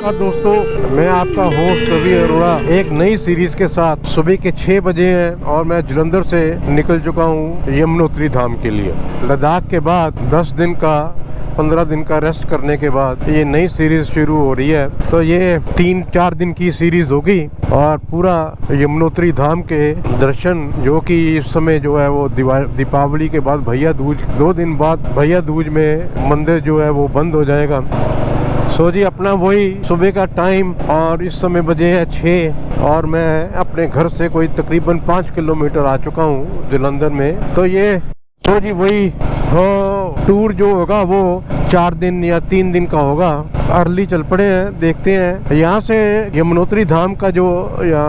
नमस्कार दोस्तों, मैं आपका होस्ट रवि अरोड़ा एक नई सीरीज के साथ। सुबह के 6 बजे हैं और मैं जलंधर से निकल चुका हूँ यमुनोत्री धाम के लिए। लद्दाख के बाद 15 दिन का रेस्ट करने के बाद ये नई सीरीज शुरू हो रही है। तो ये 3-4 दिन की सीरीज होगी और पूरा यमुनोत्री धाम के दर्शन, जो कि इस समय जो है वो दीपावली के बाद भैया दूज, 2 दिन बाद भैया दूज में मंदिर जो है वो बंद हो जाएगा। सो जी, अपना वही सुबह का टाइम और इस समय बजे है 6 और मैं अपने घर से कोई तकरीबन 5 किलोमीटर आ चुका हूँ जलंधर में। तो ये सो जी वही टूर जो होगा वो 4 दिन या 3 दिन का होगा। अर्ली चल पड़े हैं, देखते हैं। यहाँ से यमुनोत्री धाम का जो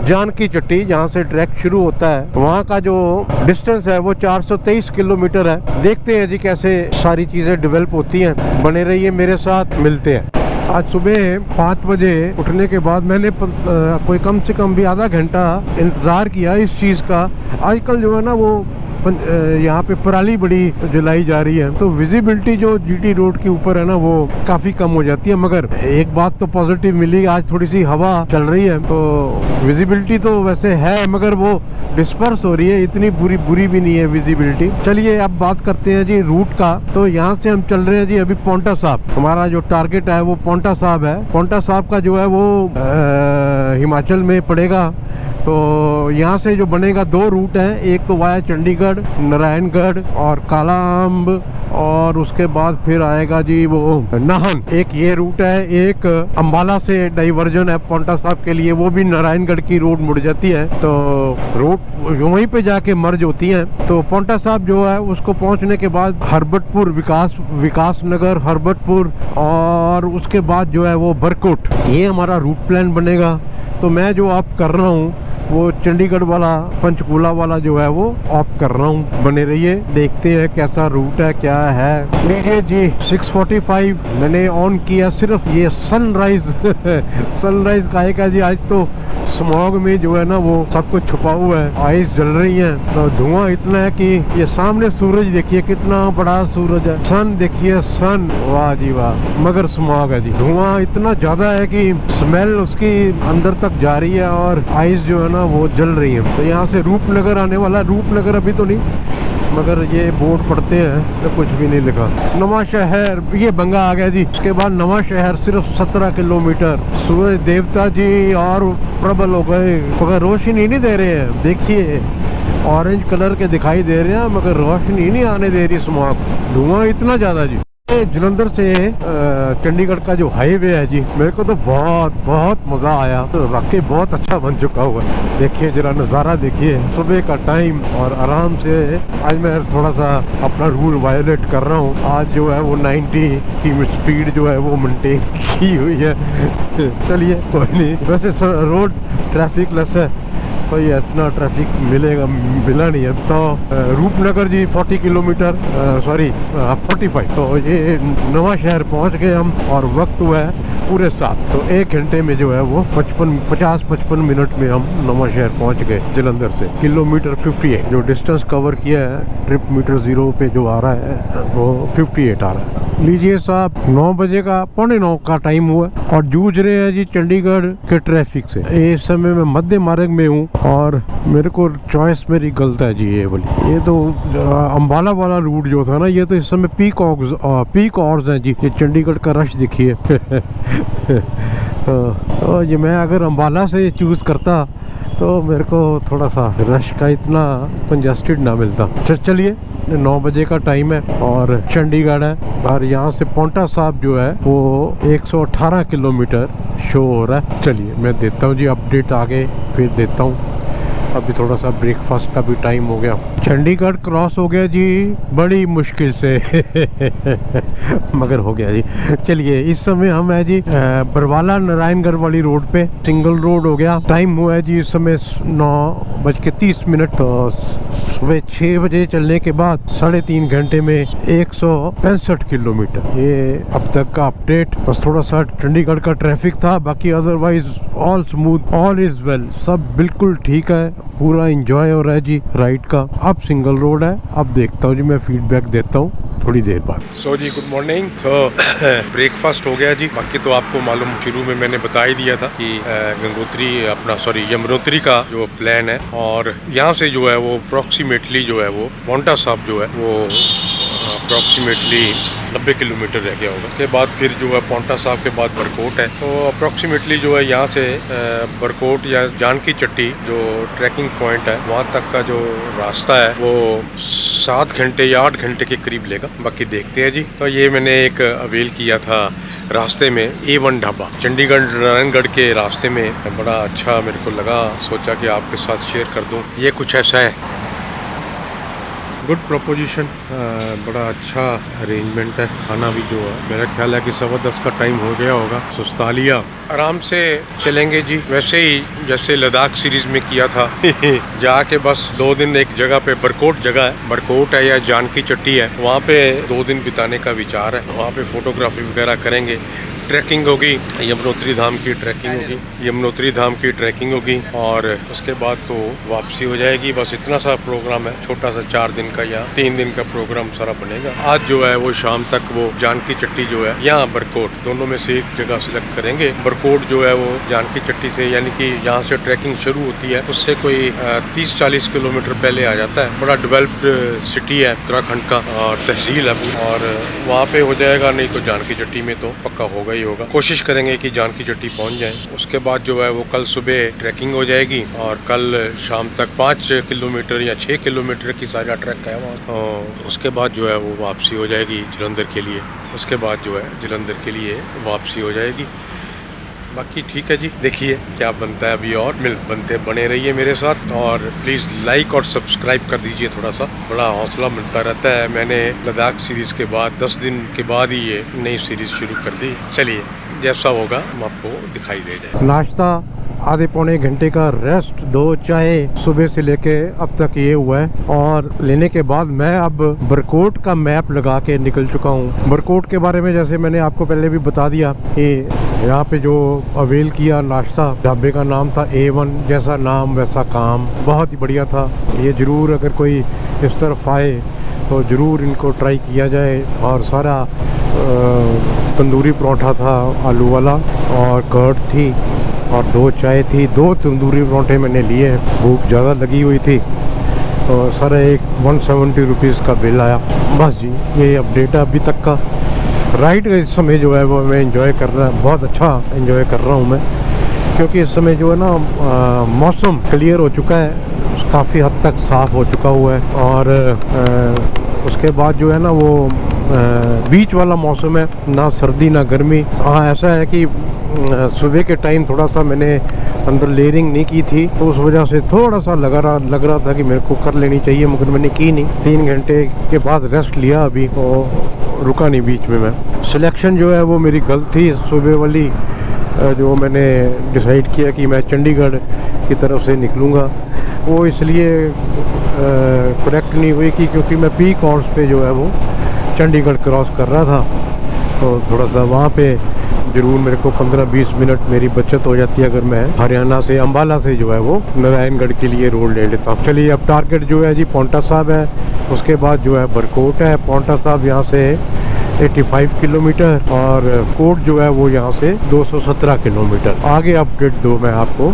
जानकी चट्टी, जहाँ से ट्रैक शुरू होता है, वहाँ का जो डिस्टेंस है वो 423 किलोमीटर है। देखते हैं जी कैसे सारी चीजें डेवलप होती हैं। बने रहिए मेरे साथ, मिलते हैं। आज सुबह 5 बजे उठने के बाद मैंने कोई कम से कम भी आधा घंटा इंतज़ार किया इस चीज़ का। आजकल जो है ना वो यहाँ पे पराली बड़ी जलाई जा रही है, तो विजिबिलिटी जो जीटी रोड के ऊपर है ना वो काफ़ी कम हो जाती है। मगर एक बात तो पॉजिटिव मिली, आज थोड़ी सी हवा चल रही है, तो विजिबिलिटी तो वैसे है मगर वो डिस्पर्स हो रही है, इतनी बुरी भी नहीं है विजिबिलिटी। चलिए अब बात करते हैं जी रूट का। तो यहाँ से हम चल रहे हैं जी अभी पौंटा साहिब। हमारा जो टारगेट है वो पौंटा साहिब है। पौंटा साहिब का जो है वो हिमाचल में पड़ेगा। तो यहाँ से जो बनेगा 2 रूट हैं, एक तो वाया चंडीगढ़, नारायणगढ़ और कालाअंब, और उसके बाद फिर आएगा जी वो नाहन। एक ये रूट है, एक अंबाला से डाइवर्जन है पौंटा साहिब के लिए, वो भी नारायणगढ़ की रोड मुड़ जाती है, तो रोड वहीं पे जाके मर्ज होती हैं। तो पौंटा साहिब जो है उसको पहुंचने के बाद हरबटपुर, विकास नगर, हरबटपुर, और उसके बाद जो है वो बरकोट, ये हमारा रूट प्लान बनेगा। तो मैं जो ऑप्ट कर रहा हूँ वो चंडीगढ़ वाला, पंचकूला वाला जो है वो ऑप्ट कर रहा हूँ। बने रहिए, देखते हैं कैसा रूट है, क्या है। लीजिए जी 6:45 मैंने ऑन किया। सिर्फ ये सनराइज सनराइज का जी। आज तो स्मॉग में जो है ना वो सब कुछ छुपा हुआ है, आइस जल रही है, तो धुआं इतना है कि ये सामने सूरज देखिए कितना बड़ा सूरज है, सन देखिए सन, वाह जी वाह, मगर स्मॉग है जी। धुआं इतना ज्यादा है कि स्मेल उसकी अंदर तक जा रही है और आइस जो है ना वो जल रही है। तो यहाँ से रूपनगर आने वाला, रूपनगर अभी तो नहीं, मगर ये बोर्ड पढ़ते हैं तो कुछ भी नहीं लिखा। नवा शहर, ये बंगा आ गया जी। उसके बाद नवा शहर सिर्फ 17 किलोमीटर। सूरज देवता जी और प्रबल हो गए, मगर रोशनी नहीं दे रहे हैं। देखिए ऑरेंज कलर के दिखाई दे रहे हैं मगर रोशनी नहीं आने दे रही, स्मॉग, धुआं इतना ज्यादा जी। जलंधर से चंडीगढ़ का जो हाईवे है जी, मेरे को तो बहुत मजा आया। तो वाकई बहुत अच्छा बन चुका हुआ है। देखिए जरा नज़ारा देखिए, सुबह का टाइम, और आराम से। आज मैं थोड़ा सा अपना रूल वायोलेट कर रहा हूँ। आज जो है वो 90 की स्पीड जो है वो मेंटेन की हुई है। चलिए कोई नहीं, वैसे रोड ट्रैफिक लेस है तो ये इतना ट्रैफिक मिला नहीं है। तो रूपनगर जी 40 किलोमीटर, सॉरी 45। तो ये नवा शहर पहुंच गए हम और वक्त हुआ है पूरे 7। तो 1 घंटे में जो है वो 50-55 मिनट में हम नवा शहर पहुंच गए जलंधर से। किलोमीटर 58 जो डिस्टेंस कवर किया है, ट्रिप मीटर 0 पे जो आ रहा है वो 58 आ रहा है। लीजिए साहब, 9 बजे का 9:15 का टाइम हुआ और जूझ रहे हैं जी चंडीगढ़ के ट्रैफिक से। इस समय मैं मध्य मार्ग में हूँ और मेरे को चॉइस मेरी गलत है जी ये वाली। ये तो अंबाला वाला रूट जो था ना, ये तो इस समय पीक आवर्स हैं जी। ये चंडीगढ़ का रश देखिए। तो ये मैं अगर अंबाला से चूज़ करता तो मेरे को थोड़ा सा रश का इतना कंजस्टेड ना मिलता। चलिए 9 बजे का टाइम है और चंडीगढ़ है, और यहाँ से पौंटा साहिब जो है वो 118 किलोमीटर शो हो रहा है। चलिए मैं देता हूँ जी अपडेट, आगे फिर देता हूँ। अभी थोड़ा सा ब्रेकफास्ट का भी टाइम हो गया। चंडीगढ़ क्रॉस हो गया जी बड़ी मुश्किल से मगर हो गया जी। चलिए इस समय हम है जी बरवाला नारायणगढ़ वाली रोड पे, सिंगल रोड हो गया। टाइम हुआ है जी इस समय 9:30। तो सुबह 6 बजे चलने के बाद 3.5 घंटे में 165 किलोमीटर। ये अब तक का अपडेट। बस थोड़ा सा चंडीगढ़ का ट्रैफिक था, बाकी otherwise all smooth, all is well, सब बिल्कुल ठीक है। पूरा एंजॉय हो रहा है जी राइड का। अब सिंगल रोड है, अब देखता हूँ जी, मैं फीडबैक देता हूँ थोड़ी देर बाद। सो जी गुड मॉर्निंग। ब्रेकफास्ट हो गया जी। बाकी तो आपको मालूम, शुरू में मैंने बता ही दिया था कि गंगोत्री यमुनोत्री का जो प्लान है, और यहाँ से जो है वो अप्रॉक्सीमेटली जो है वो पांवटा साहिब जो है वो अप्रॉक्सीमेटली 90 किलोमीटर रह गया होगा। उसके बाद फिर जो है पांवटा साहिब के बाद बरकोट है। तो अप्रॉक्सीमेटली जो है यहाँ से बरकोट या जानकी चट्टी जो ट्रैकिंग पॉइंट है वहाँ तक का जो रास्ता है वो 7 घंटे या 8 घंटे के करीब लेगा। बाकी देखते हैं जी। तो ये मैंने एक अवेल किया था रास्ते में A1 ढाबा, चंडीगढ़ नारायणगढ़ के रास्ते में, बड़ा अच्छा मेरे को लगा, सोचा कि आपके साथ शेयर कर दूं। ये कुछ ऐसा है। गुड प्रपोजिशन, बड़ा अच्छा अरेंजमेंट है। खाना भी जो है मेरा ख्याल है कि 10:15 का टाइम हो गया होगा। सुस्ता लिया, आराम से चलेंगे जी। वैसे ही जैसे लद्दाख सीरीज में किया था जाके बस 2 दिन एक जगह पे, बरकोट जगह है, बरकोट है या जानकी चट्टी है, वहाँ पे 2 दिन बिताने का विचार है। वहाँ पे फोटोग्राफी वगैरह करेंगे, ट्रैकिंग होगी, यमुनोत्री धाम की ट्रैकिंग होगी, और उसके बाद तो वापसी हो जाएगी। बस इतना सा प्रोग्राम है, छोटा सा 4 दिन का या 3 दिन का प्रोग्राम सारा बनेगा। आज जो है वो शाम तक वो जानकी चट्टी जो है यहाँ बरकोट, दोनों में से एक जगह सिलेक्ट करेंगे। बरकोट जो है वो जानकी चट्टी से, यानी कि यहाँ से ट्रैकिंग शुरू होती है, उससे कोई 30-40 किलोमीटर पहले आ जाता है। बड़ा डेवलप्ड सिटी है उत्तराखंड का और तहसील है, और वहाँ पे हो जाएगा। नहीं तो जानकी चट्टी में तो पक्का होगा ही होगा। कोशिश करेंगे कि जानकी चट्टी पहुंच जाएं। उसके बाद जो है वो कल सुबह ट्रैकिंग हो जाएगी, और कल शाम तक 5 किलोमीटर या 6 किलोमीटर की सारा ट्रैक है वहाँ। उसके बाद जो है वो वापसी हो जाएगी जलंधर के लिए। वापसी हो जाएगी। बाकी ठीक है जी, देखिए क्या बनता है अभी, और बने रहिए मेरे साथ, और प्लीज़ लाइक और सब्सक्राइब कर दीजिए। थोड़ा सा बड़ा हौसला मिलता रहता है। मैंने लद्दाख सीरीज़ के बाद 10 दिन के बाद ही ये नई सीरीज़ शुरू कर दी। चलिए, जैसा होगा हम आपको दिखाई दे जाए। नाश्ता, आधे पौने घंटे का रेस्ट, 2 चाय सुबह से लेके अब तक ये हुआ है, और लेने के बाद मैं अब बरकोट का मैप लगा के निकल चुका हूँ। बरकोट के बारे में जैसे मैंने आपको पहले भी बता दिया कि यहाँ पे जो अवेल किया नाश्ता, ढाबे का नाम था A1, जैसा नाम वैसा काम, बहुत ही बढ़िया था। ये ज़रूर अगर कोई इस तरफ आए तो ज़रूर इनको ट्राई किया जाए। और सारा तंदूरी परोठा था आलू वाला, और कर्ड थी, और 2 चाय थी। 2 तंदूरी परोठे मैंने लिए, भूख ज़्यादा लगी हुई थी, और सारा एक 170 रुपीज़ का बिल आया। बस जी, ये अपडेट है अभी तक का। राइड का इस समय जो है वो मैं एंजॉय कर रहा हूँ, बहुत अच्छा एंजॉय कर रहा हूँ मैं, क्योंकि इस समय जो है ना मौसम क्लियर हो चुका है, काफ़ी हद तक साफ़ हो चुका हुआ है, और उसके बाद जो है ना वो बीच वाला मौसम है, ना सर्दी ना गर्मी। हाँ, ऐसा है कि सुबह के टाइम थोड़ा सा मैंने अंदर लेयरिंग नहीं की थी, तो उस वजह से थोड़ा सा लग रहा था कि मेरे को कर लेनी चाहिए, मगर मैंने की नहीं। 3 घंटे के बाद रेस्ट लिया, अभी तो रुका नहीं बीच में। मैं सिलेक्शन जो है वो मेरी गलत थी सुबह वाली, जो मैंने डिसाइड किया कि मैं चंडीगढ़ की तरफ से निकलूँगा, वो इसलिए करेक्ट नहीं हुई कि क्योंकि मैं पीक आवर्स पे जो है वो चंडीगढ़ क्रॉस कर रहा था, तो थोड़ा सा वहाँ पे ज़रूर मेरे को 15-20 मिनट मेरी बचत हो जाती है अगर मैं हरियाणा से, अम्बाला से जो है वो नारायणगढ़ के लिए रोड ले लेता हूँ। चलिए, अब टारगेट जो है जी पांवटा साहिब है, उसके बाद जो है बरकोट है। पांवटा साहिब यहाँ से 85 किलोमीटर, और कोट जो है वो यहाँ से 217 किलोमीटर। आगे अपडेट दो मैं आपको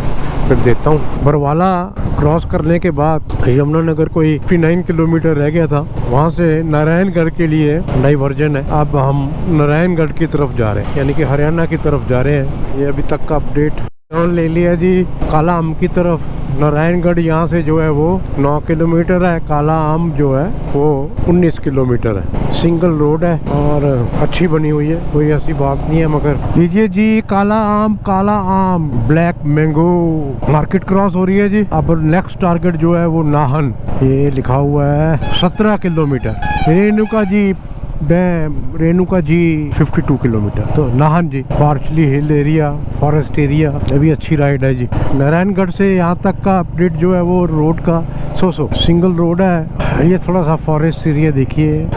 फिर देता हूँ। बरवाला क्रॉस करने के बाद यमुनानगर कोई 59 किलोमीटर रह गया था, वहाँ से नारायणगढ़ के लिए डाइवर्जन है। अब हम नारायणगढ़ की तरफ जा रहे हैं, यानी कि हरियाणा की तरफ जा रहे हैं। ये अभी तक का अपडेट ले लिया जी। काला आम की तरफ नारायणगढ़ यहाँ से जो है वो 9 किलोमीटर है, काला आम जो है वो 19 किलोमीटर है। सिंगल रोड है और अच्छी बनी हुई है, कोई ऐसी बात नहीं है। मगर लीजिए जी, काला आम ब्लैक मैंगो। मार्केट क्रॉस हो रही है जी। अब नेक्स्ट टारगेट जो है वो नाहन, ये लिखा हुआ है 17 किलोमीटर। रेणुका जी 52 किलोमीटर। तो Nahan ji partially hill area, forest area, ये भी अच्छी राइड है जी। नारायणगढ़ से यहाँ तक का अपडेट जो है वो रोड का सिंगल रोड है, ये थोड़ा सा फॉरेस्ट एरिया देखिए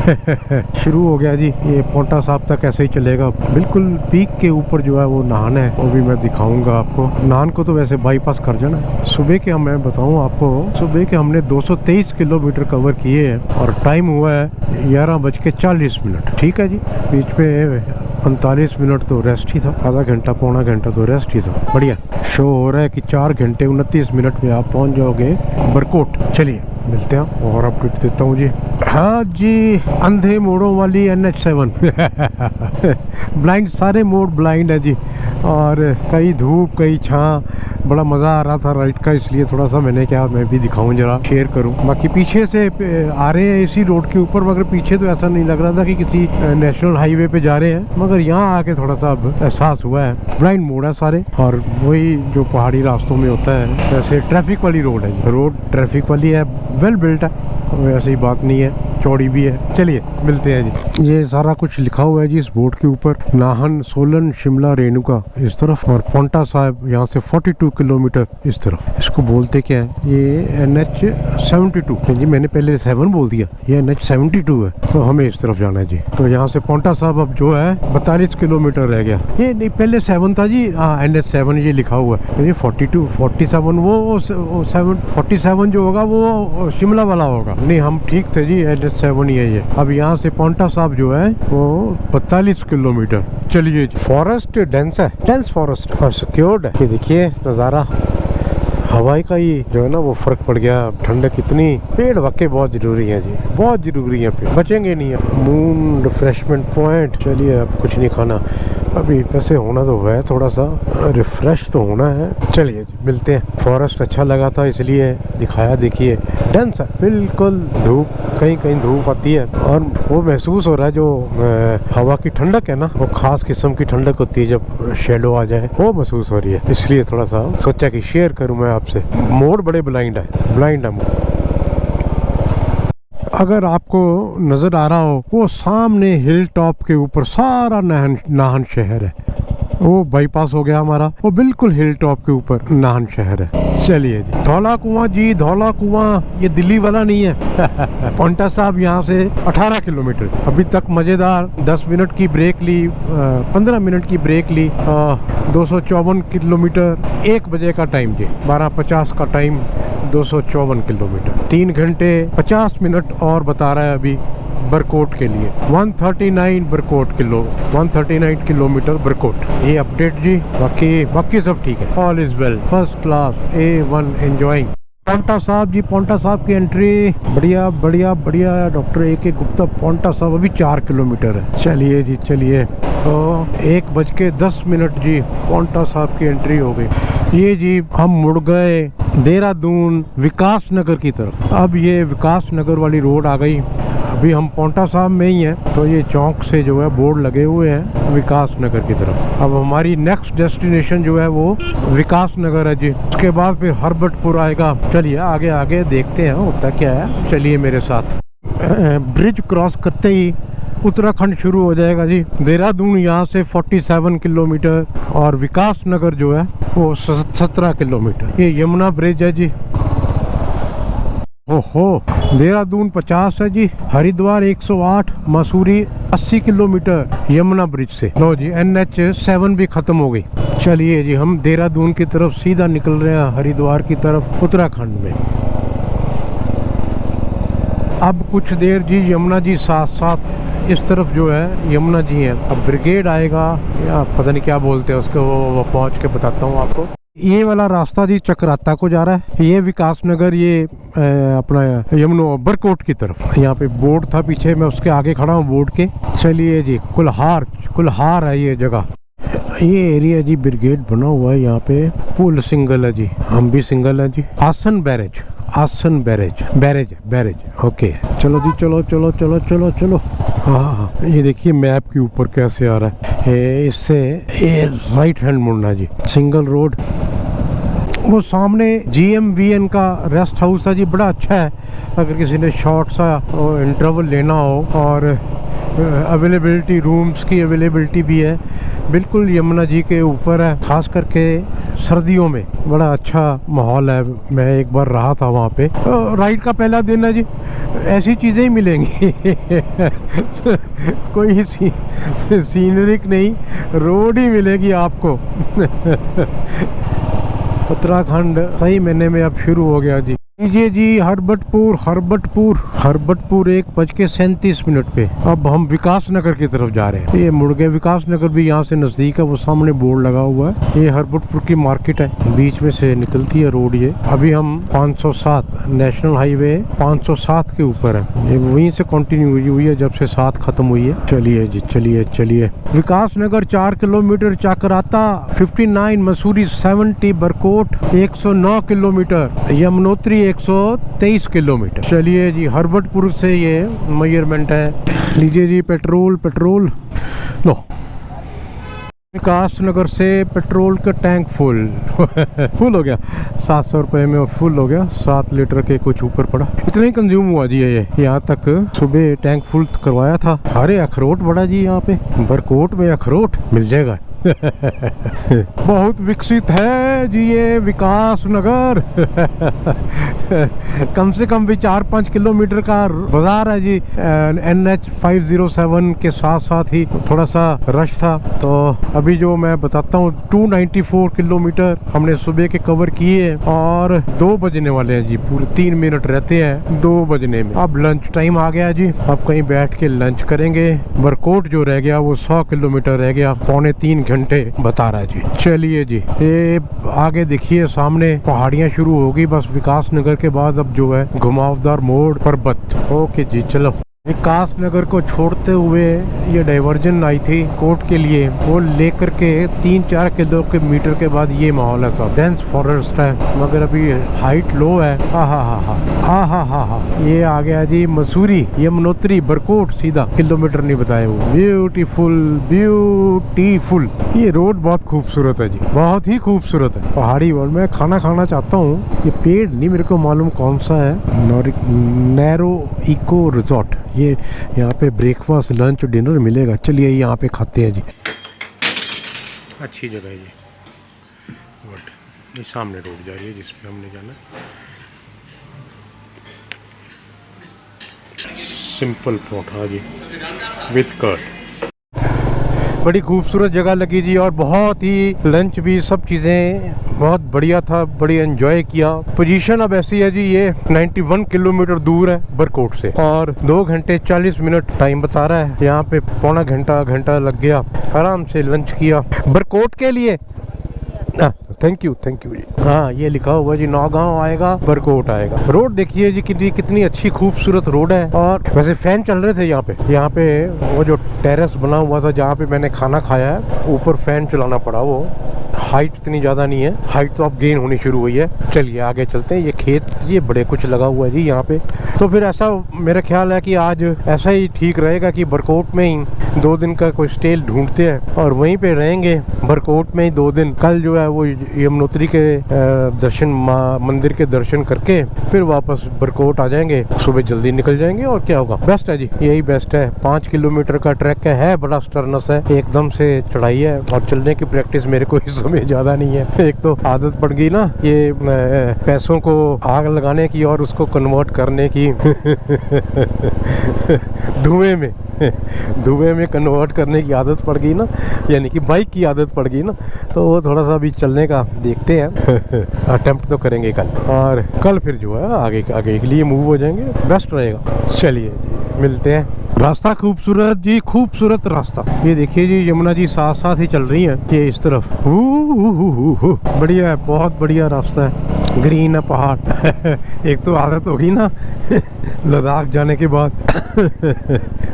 शुरू हो गया जी। ये पोंटा साहब तक ऐसे ही चलेगा। बिल्कुल पीक के ऊपर जो है वो नाहन है, वो भी मैं दिखाऊंगा आपको। नाहन को तो वैसे बाईपास कर जाना। सुबह के मैं बताऊं आपको, सुबह के हमने 223 किलोमीटर कवर किए हैं और टाइम हुआ है 11:40। ठीक है जी। बीच में 45 मिनट तो रेस्ट ही था, आधा घंटा पौना घंटा तो रेस्ट ही था। बढ़िया शो हो रहा है कि 4 घंटे 29 मिनट में आप पहुंच जाओगे बरकोट। चलिए मिलते हैं और अपडेट देता हूँ जी। हाँ जी, अंधे मोड़ों वाली NH7 ब्लाइंड, सारे मोड़ ब्लाइंड है जी। और कई धूप कई छां, बड़ा मज़ा आ रहा था राइड का, इसलिए थोड़ा सा मैंने क्या मैं भी दिखाऊं, जरा शेयर करूं। बाकी पीछे से आ रहे हैं इसी रोड के ऊपर, मगर पीछे तो ऐसा नहीं लग रहा था कि किसी नेशनल हाईवे पे जा रहे हैं, मगर यहाँ आके थोड़ा सा एहसास हुआ है। ब्लाइंड मोड़ है सारे, और वही जो पहाड़ी रास्तों में होता है वैसे ट्रैफिक वाली रोड है। रोड ट्रैफिक वाली है, वेल बिल्ट है, वैसे ही बात नहीं है, चौड़ी भी है। चलिए मिलते हैं जी। ये सारा कुछ लिखा हुआ है जी इस बोर्ड के ऊपर। नाहन, सोलन, शिमला, रेणुका इस तरफ, और पोंटा साहब यहाँ से 42 किलोमीटर इस तरफ। इसको बोलते क्या है? ये NH72 जी, मैंने पहले 7 बोल दिया, ये NH72 है, तो हमें इस तरफ जाना है जी। तो यहाँ से पोंटा साहब अब जो है 42 किलोमीटर रह गया। ये नहीं, पहले 7 था जी। हाँ, NH7 ये लिखा हुआ है। ये 42 47 वो 47 जो होगा वो शिमला वाला होगा। नहीं, हम ठीक थे जी, NH7 ही है ये। अब यहाँ से पोंटा साहब जो है वो 42 किलोमीटर। चलिए, फॉरेस्ट डेंस है, डेंस फॉरेस्ट और सिक्योर्ड है। ये देखिए नज़ारा, हवाई का ही जो है ना वो फर्क पड़ गया। ठंडक कितनी, पेड़ वाकई बहुत जरूरी है जी, बहुत जरूरी है, पेड़ बचेंगे नहीं है। Moon refreshment point. चलिए, अब कुछ नहीं खाना अभी, वैसे होना तो वह थोड़ा सा रिफ्रेश तो होना है। चलिए मिलते हैं। फॉरेस्ट अच्छा लगा था इसलिए दिखाया। देखिए डेंस है बिल्कुल, धूप कहीं कहीं धूप आती है, और वो महसूस हो रहा है जो हवा की ठंडक है ना, वो खास किस्म की ठंडक होती है जब शेडो आ जाए, वो महसूस हो रही है। इसलिए थोड़ा सा सोचा कि शेयर करूं मैं आपसे। मोड़ बड़े ब्लाइंड है मोड़। अगर आपको नजर आ रहा हो, वो सामने हिल टॉप के ऊपर सारा नाहन शहर है। वो बाईपास हो गया हमारा, वो बिल्कुल हिल टॉप के ऊपर नाहन शहर है। चलिए जी, धौला कुआं जी, धौला कुआं ये दिल्ली वाला नहीं है। पोंटा साहब यहाँ से 18 किलोमीटर। अभी तक मजेदार 10 मिनट की ब्रेक ली, 15 मिनट की ब्रेक ली, 254 किलोमीटर, 1 बजे का टाइम जी, 12:50 का टाइम, 254 किलोमीटर, 3 घंटे 50 मिनट और बता रहा है अभी बरकोट के लिए। 139 किलोमीटर बरकोट। ये अपडेट जी। बाकी सब ठीक है, all is well, first class, A1 enjoying. Paonta Sahib ji, Paonta साहब की एंट्री बढ़िया बढ़िया बढ़िया। डॉक्टर AK गुप्ता, पोंटा साहब अभी 4 किलोमीटर है। चलिए जी चलिए, तो 1:10 जी पोंटा साहब की एंट्री हो गई। ये जी हम मुड़ गए देहरादून विकास नगर की तरफ। अब ये विकास नगर वाली रोड आ गई। अभी हम पोंटा साहब में ही हैं, तो ये चौक से जो है बोर्ड लगे हुए हैं विकास नगर की तरफ। अब हमारी नेक्स्ट डेस्टिनेशन जो है वो विकास नगर है जी। उसके बाद फिर हरबटपुर आएगा। चलिए आगे आगे देखते हैं होता क्या है। चलिए मेरे साथ। ब्रिज क्रॉस करते ही उत्तराखंड शुरू हो जाएगा जी। देहरादून यहाँ से 47 किलोमीटर और विकास नगर जो है वो 17 किलोमीटर। ये यमुना ब्रिज है जी। ओहो, देहरादून 50 है जी, हरिद्वार 108, मसूरी 80 किलोमीटर यमुना ब्रिज से। लो जी, NH7 भी खत्म हो गई। चलिए जी, हम देहरादून की तरफ सीधा निकल रहे हैं, हरिद्वार की तरफ, उत्तराखंड में। अब कुछ देर जी यमुना जी साथ साथ इस तरफ जो है यमुना जी है। अब ब्रिगेड आएगा या पता नहीं क्या बोलते हैं उसको, वो पहुँच के बताता हूँ आपको। ये वाला रास्ता जी चक्राता को जा रहा है। ये विकास नगर, ये अपना यमुना बरकोट की तरफ। यहाँ पे बोर्ड था पीछे, मैं उसके आगे खड़ा हूँ बोर्ड के। चलिए जी, कुल्हार है ये जगह। ये एरिया जी ब्रिगेड बना हुआ है। यहाँ पे पुल सिंगल है जी, हम भी सिंगल है जी। आसन बैरेज। ओके, चलो जी, चलो। हाँ, ये देखिए मैप के ऊपर कैसे आ रहा है। इससे ये राइट हैंड मुड़ना जी, सिंगल रोड। वो सामने GMVN का रेस्ट हाउस है जी, बड़ा अच्छा है। अगर किसी ने शॉर्ट सा इंटरवल लेना हो, और अवेलेबिलिटी, रूम्स की अवेलेबिलिटी भी है। बिल्कुल यमुना जी के ऊपर है, खास करके सर्दियों में बड़ा अच्छा माहौल है। मैं एक बार रहा था वहाँ पे। राइड का पहला दिन है जी, ऐसी चीज़ें ही मिलेंगी कोई सीनरिक नहीं, रोड ही मिलेगी आपको उत्तराखंड सही महीने में अब शुरू हो गया जी। लीजिए जी हरबटपुर 1:37 पे। अब हम विकास नगर की तरफ जा रहे हैं। ये मुड़ गए, विकास नगर भी यहाँ से नजदीक है, वो सामने बोर्ड लगा हुआ है। ये हरबटपुर की मार्केट है, बीच में से निकलती है रोड ये। अभी हम 507 नेशनल हाईवे 507 के ऊपर है। ये वहीं से कंटिन्यू हुई है जब से 7 खत्म हुई है। चलिए जी चलिए। Vikas Nagar 4 kilometre, Chakrata 59, Mussoorie 70, Barkot 109 kilometre, Yamunotri 123 kilometre. चलिए जी हरबटपुर से ये मेजरमेंट है। लीजिए जी पेट्रोल लो। विकास नगर से पेट्रोल का टैंक फुल हो गया। 700 रुपए में फुल हो गया। 7 लीटर के कुछ ऊपर पड़ा, इतना ही कंज्यूम हुआ जी। ये यहाँ तक सुबह टैंक फुल करवाया था। अरे अखरोट बड़ा जी यहाँ पे, बरकोट में अखरोट मिल जाएगा बहुत विकसित है जी ये विकास नगर कम से कम भी 4-5 किलोमीटर का बाजार है जी। NH 507 के साथ साथ ही थोड़ा सा रश था। तो अभी जो मैं बताता हूँ 294 किलोमीटर हमने सुबह के कवर किए और 2 बजने वाले हैं जी। पूरे 3 मिनट रहते हैं 2 बजने में। अब लंच टाइम आ गया जी, अब कहीं बैठ के लंच करेंगे। बरकोट जो रह गया वो 100 किलोमीटर रह गया, 2.25 घंटे बता रहा है जी। चलिए जी ये आगे देखिए सामने पहाड़ियाँ शुरू होगी बस विकास नगर के बाद। अब जो है घुमावदार मोड़ पर्वत। ओके जी चलो। विकास नगर को छोड़ते हुए ये डाइवर्जन आई थी कोर्ट के लिए, वो लेकर के 3-4 किलोमीटर के बाद ये माहौल है सब डेंस फॉरेस्ट है, मगर अभी हाइट लो है। हा ये आ गया जी मसूरी, यमुनोत्री, बरकोट, सीधा किलोमीटर नहीं बताए वो। ब्यूटीफुल ये रोड बहुत खूबसूरत है जी, बहुत ही खूबसूरत है पहाड़ी। और मैं खाना चाहता हूँ, ये पेड़ नहीं मेरे को मालूम कौन सा है। नैरो इको रिजॉर्ट, ये यहाँ पे ब्रेकफास्ट लंच डिनर मिलेगा। चलिए यहाँ पे खाते हैं जी। अच्छी जगह है जी, बट ये सामने रोड जा रही है जिसपे हमने जाना। Simple paratha ji with curd. बड़ी खूबसूरत जगह लगी जी, और बहुत ही लंच भी सब चीज़ें बहुत बढ़िया था, बड़ी एंजॉय किया। पोजीशन अब ऐसी है जी, ये 91 किलोमीटर दूर है बरकोट से और 2 घंटे 40 मिनट टाइम बता रहा है। यहाँ पे पौना घंटा लग गया। आराम से लंच किया बरकोट के लिए। थैंक यू जी। हाँ ये लिखा हुआ जी नौगांव आएगा बरकोट आएगा। रोड देखिए जी कितनी अच्छी खूबसूरत रोड है। और वैसे फैन चल रहे थे यहाँ पे वो जो टेरेस बना हुआ था जहाँ पे मैंने खाना खाया है, ऊपर फैन चलाना पड़ा। वो हाइट इतनी ज़्यादा नहीं है, हाइट तो अब गेन होनी शुरू हुई है। चलिए आगे चलते हैं। ये खेत ये बड़े कुछ लगा हुआ है जी यहाँ पे। तो फिर ऐसा मेरा ख्याल है कि आज ऐसा ही ठीक रहेगा कि बरकोट में ही 2 दिन का कोई स्टे ढूंढते हैं और वहीं पे रहेंगे बरकोट में ही 2 दिन। कल जो है वो यमुनोत्री के दर्शन मंदिर के दर्शन करके फिर वापस बरकोट आ जाएंगे। सुबह जल्दी निकल जाएंगे और क्या होगा। बेस्ट है जी, यही बेस्ट है। 5 किलोमीटर का ट्रैक है, बड़ा स्टर्नस है, एकदम से चढ़ाई है। और चलने की प्रैक्टिस मेरे को इस समय ज़्यादा नहीं है। एक तो आदत पड़ गई ना ये पैसों को आग लगाने की और उसको कन्वर्ट करने की धुएं में कन्वर्ट करने की आदत पड़ गई ना, यानी कि बाइक की आदत पड़ गई ना। तो वो थोड़ा सा भी चलने का देखते हैं अटेम्प्ट तो करेंगे कल, और कल फिर जो है आगे के लिए मूव हो जाएंगे। बेस्ट रहेगा। चलिए जी मिलते हैं। रास्ता खूबसूरत जी, खूबसूरत रास्ता। ये देखिए जी यमुना जी साथ ही चल रही है ये इस तरफ। बढ़िया है, बहुत बढ़िया रास्ता है। ग्रीन है पहाड़ एक तो आदत होगी ना लद्दाख जाने के बाद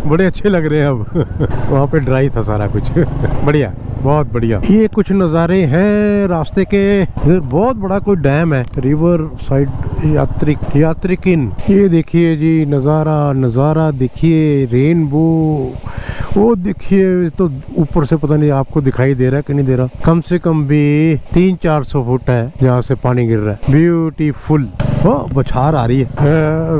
बड़े अच्छे लग रहे हैं अब वहाँ पे ड्राई था सारा कुछ बढ़िया, बहुत बढ़िया। ये कुछ नज़ारे हैं रास्ते के। इधर बहुत बड़ा कोई डैम है, रिवर साइड यात्रिकिन। ये देखिए जी नज़ारा देखिए, रेनबो वो देखिए। तो ऊपर से पता नहीं आपको दिखाई दे रहा है कि नहीं दे रहा। कम से कम भी 300-400 फुट है जहाँ से पानी गिर रहा है। ब्यूटीफुल। बौछार आ रही है।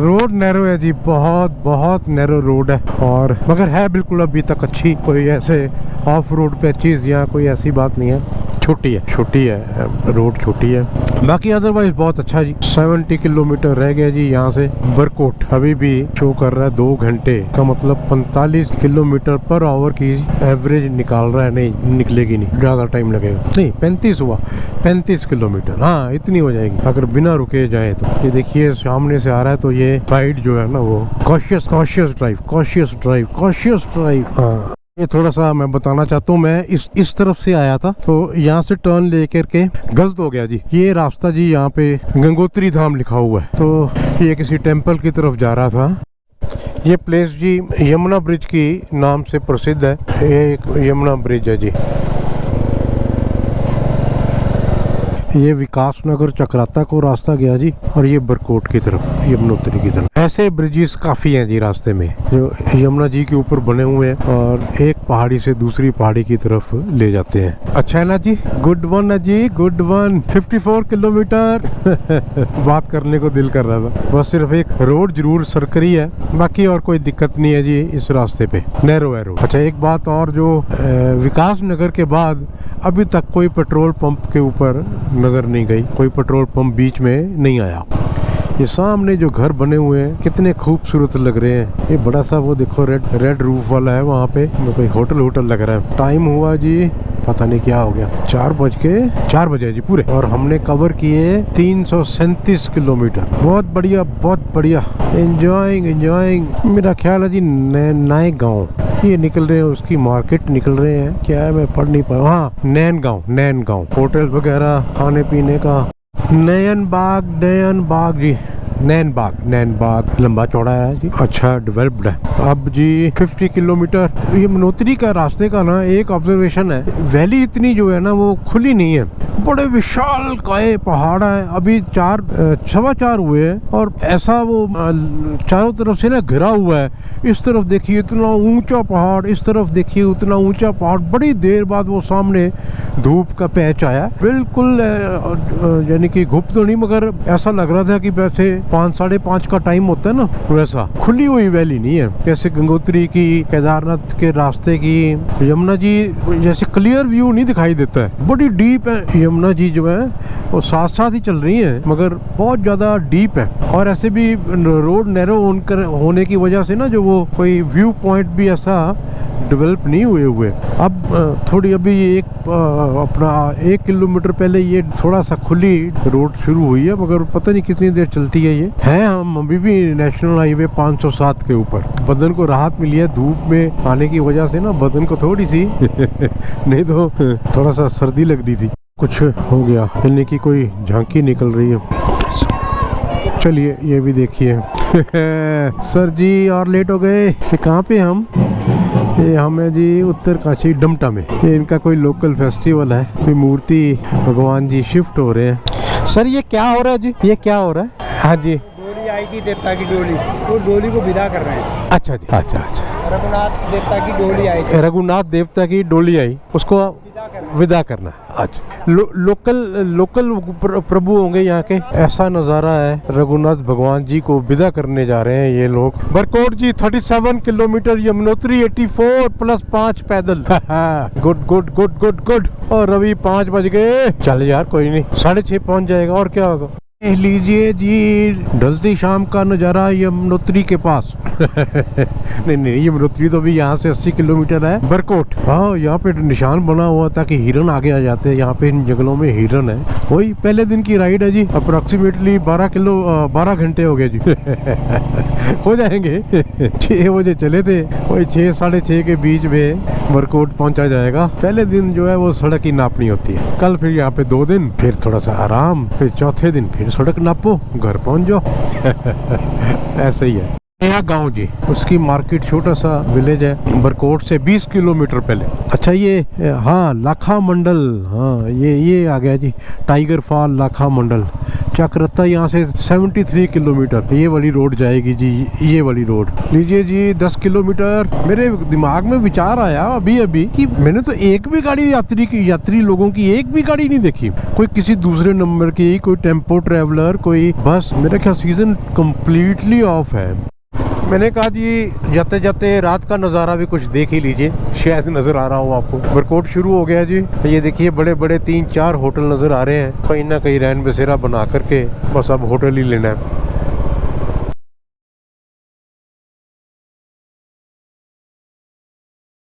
रोड नैरो है जी, बहुत नैरो रोड है। और मगर है बिल्कुल अभी तक अच्छी, कोई ऐसे ऑफ रोड पे चीज़ यहाँ कोई ऐसी बात नहीं है। छोटी है रोड छोटी है, बाकी अदरवाइज बहुत अच्छा जी। 70 किलोमीटर रह गया जी यहाँ से बरकोट। अभी भी शो कर रहा है 2 घंटे का, मतलब 45 किलोमीटर पर आवर की एवरेज निकाल रहा है। नहीं निकलेगी, नहीं ज्यादा टाइम लगेगा, नहीं 35 हुआ, 35 किलोमीटर, हाँ इतनी हो जाएगी अगर बिना रुके जाए तो। ये देखिए सामने से आ रहा है, तो ये साइड जो है ना वो कॉशियस ड्राइव। हाँ ये थोड़ा सा मैं बताना चाहता हूँ, मैं इस तरफ से आया था, तो यहाँ से टर्न लेकर के गलत हो गया जी। ये रास्ता जी यहाँ पे गंगोत्री धाम लिखा हुआ है, तो ये किसी टेम्पल की तरफ जा रहा था। ये प्लेस जी यमुना ब्रिज की नाम से प्रसिद्ध है, ये एक यमुना ब्रिज है जी। ये विकास नगर चक्राता को रास्ता गया जी, और ये बरकोट की तरफ, यमुनोत्री की तरफ। ऐसे ब्रिजेस काफी हैं जी रास्ते में, जो यमुना जी के ऊपर बने हुए हैं और एक पहाड़ी से दूसरी पहाड़ी की तरफ ले जाते हैं। अच्छा है ना जी, गुड वन है जी, गुड वन। 54 किलोमीटर बात करने को दिल कर रहा था, बस सिर्फ एक रोड जरूर सरकरी है, बाकी और कोई दिक्कत नहीं है जी इस रास्ते पे, नैरो है रोड। अच्छा एक बात और, जो विकास नगर के बाद अभी तक कोई पेट्रोल पंप के ऊपर नजर नहीं गई, कोई पेट्रोल पंप बीच में नहीं आया। ये सामने जो घर बने हुए हैं कितने खूबसूरत लग रहे हैं। ये बड़ा सा वो देखो रेड रूफ वाला है, वहाँ पे कोई होटल लग रहा है। टाइम हुआ जी पता नहीं क्या हो गया, 4 बजे जी पूरे, और हमने कवर किए 337 किलोमीटर। बहुत बढ़िया। एंजॉइंग। मेरा ख्याल है जी नए गाँव ये निकल रहे हैं, उसकी मार्केट निकल रहे हैं, क्या है मैं पढ़ नहीं पा रहा। हाँ नैन गाँव, होटल वगैरह खाने पीने का। नयन बाग जी, नैन बाग लंबा चौड़ा है जी, अच्छा डेवलप्ड है। अब जी 50 किलोमीटर। ये यमुनोत्री का रास्ते का ना एक ऑब्जर्वेशन है, वैली इतनी जो है ना वो खुली नहीं है, बड़े विशाल काय पहाड़ है। अभी 4:15 हुए हैं और ऐसा वो चारों तरफ से ना घिरा हुआ है। इस तरफ देखिए इतना ऊंचा पहाड़, इस तरफ देखिए उतना ऊंचा पहाड़। बड़ी देर बाद वो सामने धूप का पैच आया, बिल्कुल यानी कि धूप तो नहीं, मगर ऐसा लग रहा था कि वैसे 5-5:30 का टाइम होता है ना, वैसा खुली हुई वैली नहीं है, जैसे गंगोत्री की, केदारनाथ के रास्ते की। यमुना जी जैसे क्लियर व्यू नहीं दिखाई देता है, बड़ी डीप है यमुना जी जो है, वो साथ ही चल रही है मगर बहुत ज्यादा डीप है। और ऐसे भी रोड नैरो होने की वजह से ना जो वो कोई व्यू पॉइंट भी ऐसा डेवलप नहीं हुए। अब थोड़ी अभी एक अपना 1 किलोमीटर पहले ये थोड़ा सा खुली रोड शुरू हुई है, मगर पता नहीं कितनी देर चलती है ये। है हम अभी भी नेशनल हाईवे 507 के ऊपर। बदन को राहत मिली है धूप में आने की वजह से ना, बदन को थोड़ी सी नहीं तो थोड़ा सा सर्दी लग रही थी। कुछ हो गया, यानी कि कोई झांकी निकल रही है। चलिए ये भी देखिए सर जी और लेट हो गए। कहाँ पे हम? ये हमें जी उत्तरकाशी डमटा में, ये इनका कोई लोकल फेस्टिवल है, कोई मूर्ति भगवान जी शिफ्ट हो रहे हैं। सर ये क्या हो रहा है जी, ये क्या हो रहा है? हाँ जी डोली आई थी देवता की डोली, वो डोली को विदा कर रहे हैं। अच्छा जी, अच्छा। रघुनाथ देवता की डोली आई थी, रघुनाथ देवता की डोली आई, उसको विदा करना। अच्छा लोकल प्रभु होंगे यहाँ के। ऐसा नज़ारा है, रघुनाथ भगवान जी को विदा करने जा रहे हैं ये लोग। बरकोट जी 37 किलोमीटर, यमुनोत्री 84 + 5 पैदल। गुड। और रवि 5 बज गए। चल यार कोई नहीं, 6:30 पहुँच जाएगा, और क्या होगा। लीजिए जी ढलती शाम का नज़ारा यमुनोत्री के पास। नहीं यमुनोत्री तो भी यहाँ से 80 किलोमीटर है। बरकोट, हाँ यहाँ पे निशान बना हुआ था कि हिरन आगे आ जाते हैं, यहाँ पे इन जंगलों में हिरन है। वही पहले दिन की राइड है जी, अप्रोक्सीमेटली 12 घंटे हो गए जी। हो जाएंगे। 6 बजे चले थे, वही 6-6:30 के बीच में बरकोट पहुंचा जाएगा। पहले दिन जो है वो सड़क ही नापनी होती है, कल फिर यहाँ पे 2 दिन, फिर थोड़ा सा आराम, फिर चौथे दिन फिर सड़क नापो, घर पहुंच जाओ। ऐसे ही है। नया गांव जी, उसकी मार्केट छोटा सा विलेज है, बरकोट से 20 किलोमीटर पहले। अच्छा ये हाँ लाखा मंडल, हाँ ये आ गया जी, टाइगर फॉल लाखा मंडल। चक्रता यहाँ से 73 किलोमीटर ये वाली रोड जाएगी जी, ये वाली रोड लीजिए जी 10 किलोमीटर। मेरे दिमाग में विचार आया अभी कि मैंने तो एक भी गाड़ी यात्री लोगों की एक भी गाड़ी नहीं देखी, कोई किसी दूसरे नंबर की, कोई टेम्पो ट्रेवलर, कोई बस। मेरा ख्याल सीजन कम्प्लीटली ऑफ है। मैंने कहा जी जाते जाते रात का नज़ारा भी कुछ देख ही लीजिए, शायद नजर आ रहा हो आपको। वर्कआउट शुरू हो गया जी। ये देखिए बड़े बड़े 3-4 होटल नजर आ रहे हैं। कहीं ना कहीं रैन बसेरा बना करके बस अब होटल ही लेना है।